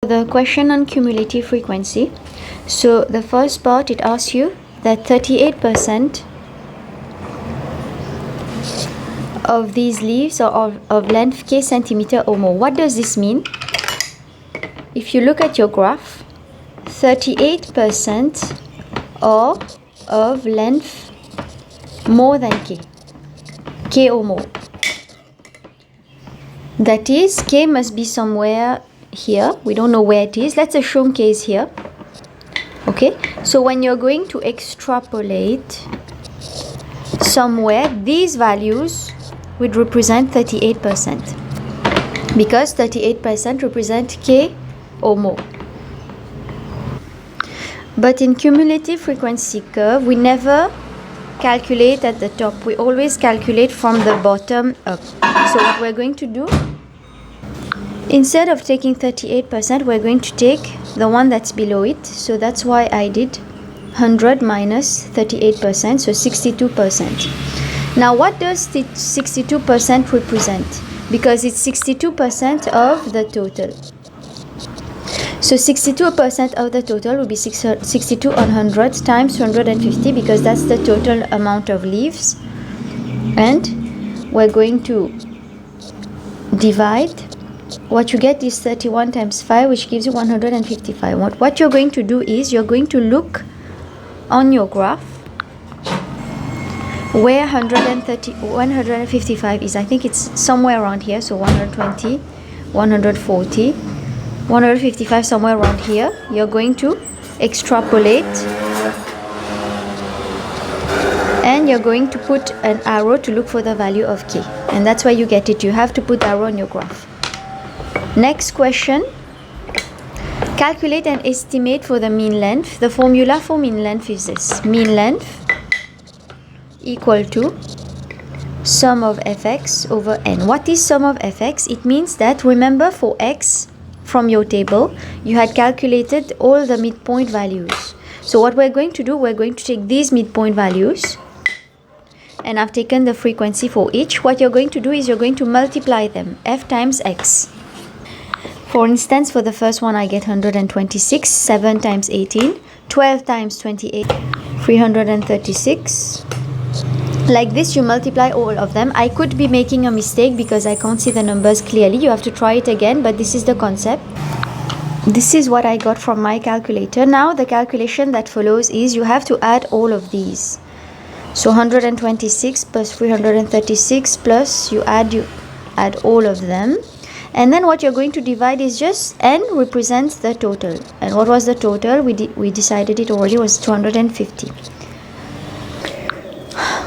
The question on cumulative frequency. So the first part, it asks you that 38% of these leaves are of length k centimeter or more. What does this mean? If you look at your graph, 38% are of length more than k or more. That is, k must be somewhere here. We don't know where it is. Let's assume k is here. Okay, so when you're going to extrapolate somewhere, these values would represent 38%, because 38% represent k or more. But in cumulative frequency curve, we never calculate at the top. We always calculate from the bottom up. So what we're going to do, instead of taking 38%, we're going to take the one that's below it. So that's why I did 100 minus 38%, so 62%. Now what does the 62% represent? Because it's 62% of the total. So 62% of the total will be 62 on 100 times 250, because that's the total amount of leaves. And we're going to divide. What you get is 31 times 5, which gives you 155. What you're going to do is you're going to look on your graph where 155 is. I think it's somewhere around here. So 120, 140, 155, somewhere around here. You're going to extrapolate, and you're going to put an arrow to look for the value of k. And that's why you get it. You have to put arrow on your graph. Next question. Calculate and estimate for the mean length. The formula for mean length is this. Mean length equal to sum of fx over n. What is sum of fx? It means that, remember, for x from your table, you had calculated all the midpoint values. So what we're going to do, we're going to take these midpoint values, and I've taken the frequency for each. What you're going to do is you're going to multiply them, f times x. For instance, for the first one, I get 126, 7 times 18, 12 times 28, 336. Like this, you multiply all of them. I could be making a mistake because I can't see the numbers clearly. You have to try it again, but this is the concept. This is what I got from my calculator. Now, the calculation that follows is you have to add all of these. So 126 plus 336 plus you add all of them. And then what you're going to divide is just n represents the total. And what was the total? We decided it already, was 250.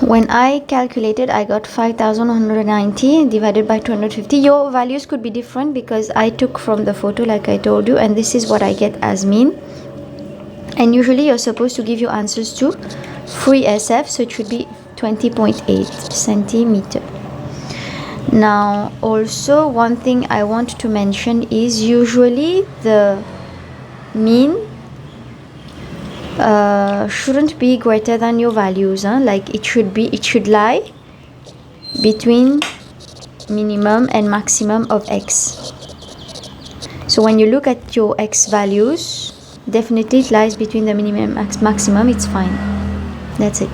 When I calculated, I got 5,190 divided by 250. Your values could be different because I took from the photo, like I told you, and this is what I get as mean. And usually you're supposed to give your answers to free SF, so it should be 20.8 centimeter. Now, also one thing I want to mention is usually the mean shouldn't be greater than your values, like it should lie between minimum and maximum of x. So when you look at your x values, definitely it lies between the minimum and maximum. It's fine. That's it.